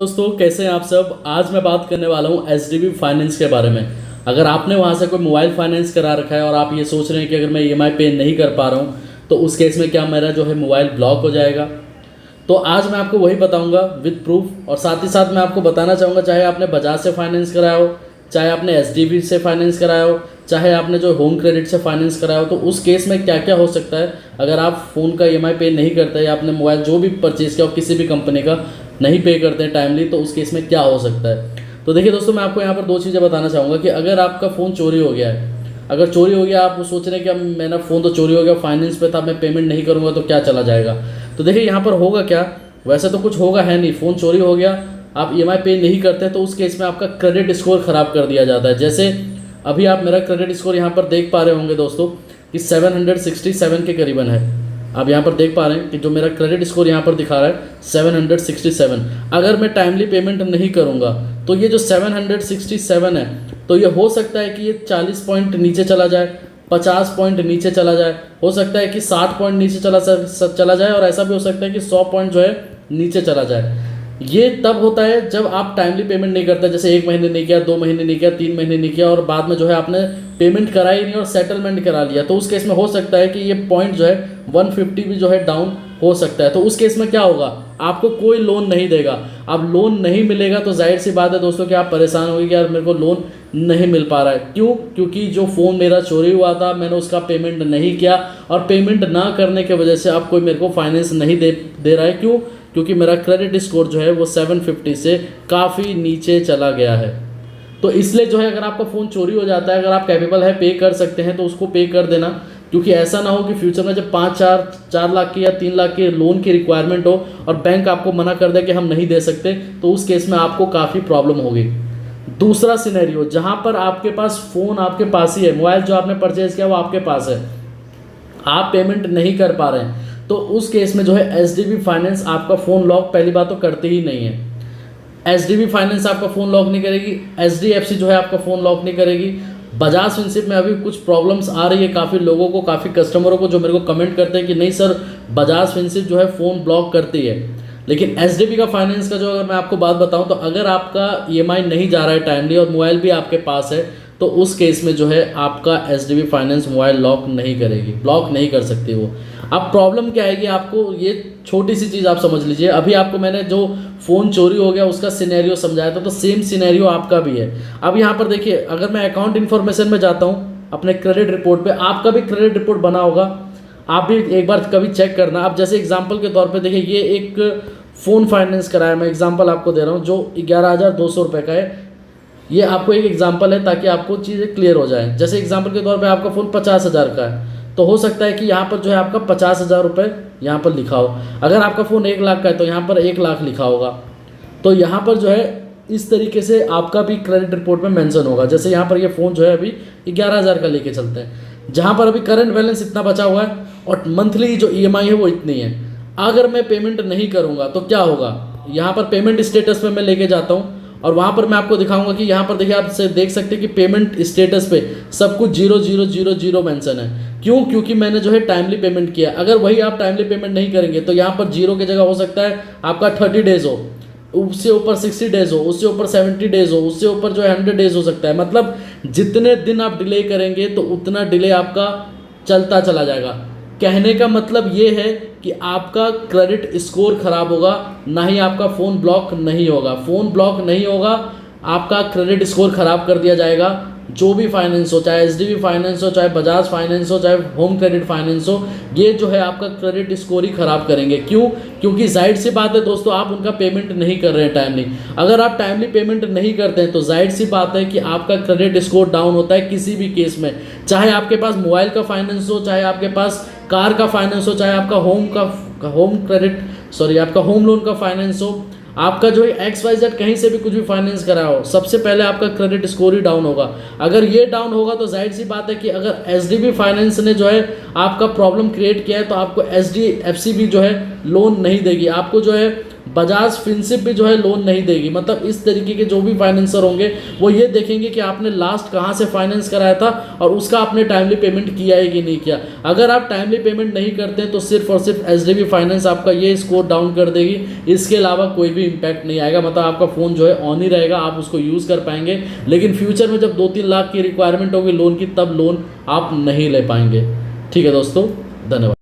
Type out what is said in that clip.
दोस्तों कैसे हैं आप सब। आज मैं बात करने वाला हूं एचडीबी फाइनेंस के बारे में। अगर आपने वहां से कोई मोबाइल फाइनेंस करा रखा है और आप ये सोच रहे हैं कि अगर मैं ईएमआई पे नहीं कर पा रहा हूं तो उस केस में क्या मेरा जो है मोबाइल ब्लॉक हो जाएगा। तो आज मैं आपको वही बताऊंगा विद प्रूफ। और साथ ही साथ मैं आपको बताना चाहूँगा, चाहे आपने बजाज से फाइनेंस कराया हो, चाहे आपने एचडीबी से फाइनेंस कराया हो, चाहे आपने जो होम क्रेडिट से फाइनेंस कराया हो, तो उस केस में क्या क्या हो सकता है अगर आप फ़ोन का ईएमआई पे नहीं करते या आपने मोबाइल जो भी परचेज़ किया हो किसी भी कंपनी का नहीं पे करते हैं टाइमली, तो उस केस में क्या हो सकता है। तो देखिए दोस्तों, मैं आपको यहाँ पर दो चीज़ें बताना चाहूँगा कि अगर आपका फ़ोन चोरी हो गया है, अगर चोरी हो गया, आप सोच रहे हैं कि अब मेरा फ़ोन तो चोरी हो गया, फाइनेंस पे था, मैं पेमेंट नहीं करूँगा तो क्या चला जाएगा। तो देखिए यहाँ पर होगा क्या, वैसे तो कुछ होगा है नहीं, फ़ोन चोरी हो गया, आप ईएमआई पे नहीं करते तो उस केस में आपका क्रेडिट स्कोर ख़राब कर दिया जाता है। जैसे अभी आप मेरा क्रेडिट स्कोर यहाँ पर देख पा रहे होंगे दोस्तों कि 767 के करीबन है। आप यहाँ पर देख पा रहे हैं कि जो मेरा क्रेडिट स्कोर यहाँ पर दिखा रहा है 767। अगर मैं टाइमली पेमेंट नहीं करूँगा तो ये जो 767 है, तो ये हो सकता है कि ये 40 पॉइंट नीचे चला जाए, 50 पॉइंट नीचे चला जाए, हो सकता है कि 60 पॉइंट नीचे चला जाए, और ऐसा भी हो सकता है कि 100 पॉइंट जो है नीचे चला जाए। ये तब होता है जब आप टाइमली पेमेंट नहीं करते, जैसे 1 महीने नहीं किया, 2 महीने नहीं किया, 3 महीने नहीं किया, और बाद में जो है आपने पेमेंट करा ही नहीं और सेटलमेंट करा लिया, तो उस केस में हो सकता है कि ये पॉइंट जो है 150 भी जो है डाउन हो सकता है। तो उस केस में क्या होगा, आपको कोई लोन नहीं देगा। अब लोन नहीं मिलेगा तो जाहिर सी बात है दोस्तों कि आप परेशान होंगे कि यार मेरे को लोन नहीं मिल पा रहा है। क्यों? क्योंकि जो फ़ोन मेरा चोरी हुआ था, मैंने उसका पेमेंट नहीं किया, और पेमेंट ना करने की वजह से अब कोई मेरे को फाइनेंस नहीं दे रहा है। क्यों? क्योंकि मेरा क्रेडिट स्कोर जो है वो 750 से काफ़ी नीचे चला गया है। तो इसलिए जो है, अगर आपका फ़ोन चोरी हो जाता है, अगर आप कैपेबल है, पे कर सकते हैं, तो उसको पे कर देना। क्योंकि ऐसा ना हो कि फ्यूचर में जब 4 लाख की या 3 लाख की लोन की रिक्वायरमेंट हो और बैंक आपको मना कर दे कि हम नहीं दे सकते, तो उस केस में आपको काफ़ी प्रॉब्लम होगी। दूसरा सिनेरियो, जहाँ पर आपके पास फ़ोन आपके पास ही है, मोबाइल जो आपने परचेज़ किया वो आपके पास है, आप पेमेंट नहीं कर पा रहे हैं, तो उस केस में जो है एचडीबी फाइनेंस आपका फ़ोन लॉक पहली बात तो करते ही नहीं है। एचडीबी फाइनेंस आपका फ़ोन लॉक नहीं करेगी, एचडीएफसी जो है आपका फ़ोन लॉक नहीं करेगी। बजाज फिनसिप में अभी कुछ प्रॉब्लम्स आ रही है काफ़ी लोगों को, काफ़ी कस्टमरों को, जो मेरे को कमेंट करते हैं कि नहीं सर बजाज फिनसिप जो है फ़ोन ब्लॉक करती है। लेकिन एचडीबी का फाइनेंस का जो, अगर मैं आपको बात बताऊं, तो अगर आपका ईएमआई नहीं जा रहा है टाइमली और मोबाइल भी आपके पास है, तो उस केस में जो है आपका एचडीबी फाइनेंस मोबाइल लॉक नहीं करेगी, ब्लॉक नहीं कर सकती वो। अब प्रॉब्लम क्या आएगी आपको, ये छोटी सी चीज़ आप समझ लीजिए। अभी आपको मैंने जो फ़ोन चोरी हो गया उसका सिनेरियो समझाया था, तो सेम सिनेरियो आपका भी है। अब यहाँ पर देखिए, अगर मैं अकाउंट इन्फॉर्मेशन में जाता हूँ अपने क्रेडिट रिपोर्ट पे, आपका भी क्रेडिट रिपोर्ट बना होगा, आप भी एक बार कभी चेक करना। आप जैसे एग्जांपल के तौर पे देखिए, ये एक फ़ोन फाइनेंस कराया, मैं एग्जांपल आपको दे रहा हूँ, जो 11,200 रुपये का है। ये आपको एक एग्जांपल है ताकि आपको चीज़ें क्लियर हो जाए। जैसे एग्जांपल के तौर पे आपका फ़ोन 50,000 का है, तो हो सकता है कि यहाँ पर जो है आपका 50,000 रुपये यहाँ पर लिखा हो। अगर आपका फ़ोन 1 लाख का है तो यहाँ पर 1 लाख लिखा होगा। तो यहाँ पर जो है इस तरीके से आपका भी क्रेडिट रिपोर्ट में मेंशन होगा। जैसे यहाँ पर ये फ़ोन जो है अभी 11,000 का लेके चलते हैं, जहाँ पर अभी करंट बैलेंस इतना बचा हुआ है और मंथली जो ईएमआई है वो इतनी है। अगर मैं पेमेंट नहीं करूँगा तो क्या होगा, यहाँ पर पेमेंट स्टेटस में मैं लेके जाता हूँ और वहाँ पर मैं आपको दिखाऊंगा कि यहाँ पर देखिए, आप देख सकते हैं कि पेमेंट स्टेटस पे सब कुछ 0000 मेंशन है। क्यों? क्योंकि मैंने जो है टाइमली पेमेंट किया। अगर वही आप टाइमली पेमेंट नहीं करेंगे तो यहाँ पर 0 की जगह हो सकता है आपका 30 डेज़ हो, उससे ऊपर 60 डेज़ हो, उससे ऊपर 70 डेज़ हो, उससे ऊपर जो है 100 डेज़ हो सकता है। मतलब जितने दिन आप डिले करेंगे तो उतना डिले आपका चलता चला जाएगा। कहने का मतलब ये है कि आपका क्रेडिट स्कोर खराब होगा, ना ही आपका फ़ोन ब्लॉक नहीं होगा। फ़ोन ब्लॉक नहीं होगा, आपका क्रेडिट स्कोर खराब कर दिया जाएगा। जो भी फाइनेंस हो, चाहे एचडीबी फाइनेंस हो, चाहे बजाज फाइनेंस हो, चाहे होम क्रेडिट फाइनेंस हो, ये जो है आपका क्रेडिट स्कोर ही खराब करेंगे। क्यों? क्योंकि जाहिर सी बात है दोस्तों, आप उनका पेमेंट नहीं कर रहे हैं टाइमली। अगर आप टाइमली पेमेंट नहीं करते हैं तो जाहिर सी बात है कि आपका क्रेडिट स्कोर डाउन होता है किसी भी केस में। चाहे आपके पास मोबाइल का फाइनेंस हो, चाहे आपके पास कार का फाइनेंस हो, चाहे आपका आपका होम लोन का फाइनेंस हो, आपका जो है XYZ कहीं से भी कुछ भी फाइनेंस करा हो, सबसे पहले आपका क्रेडिट स्कोर ही डाउन होगा। अगर ये डाउन होगा तो जाहिर सी बात है कि अगर एचडीबी फाइनेंस ने जो है आपका प्रॉब्लम क्रिएट किया है तो आपको एचडीएफसी भी जो है लोन नहीं देगी, आपको जो है बजाज फिनसिप भी जो है लोन नहीं देगी। मतलब इस तरीके के जो भी फाइनेंसर होंगे वो ये देखेंगे कि आपने लास्ट कहाँ से फाइनेंस कराया था और उसका आपने टाइमली पेमेंट किया है कि नहीं किया। अगर आप टाइमली पेमेंट नहीं करते हैं तो सिर्फ और सिर्फ एचडीबी फाइनेंस आपका ये स्कोर डाउन कर देगी, इसके अलावा कोई भी इम्पैक्ट नहीं आएगा। मतलब आपका फ़ोन जो है ऑन ही रहेगा, आप उसको यूज़ कर पाएंगे, लेकिन फ्यूचर में जब 2-3 लाख की रिक्वायरमेंट होगी लोन की तब लोन आप नहीं ले पाएंगे। ठीक है दोस्तों, धन्यवाद।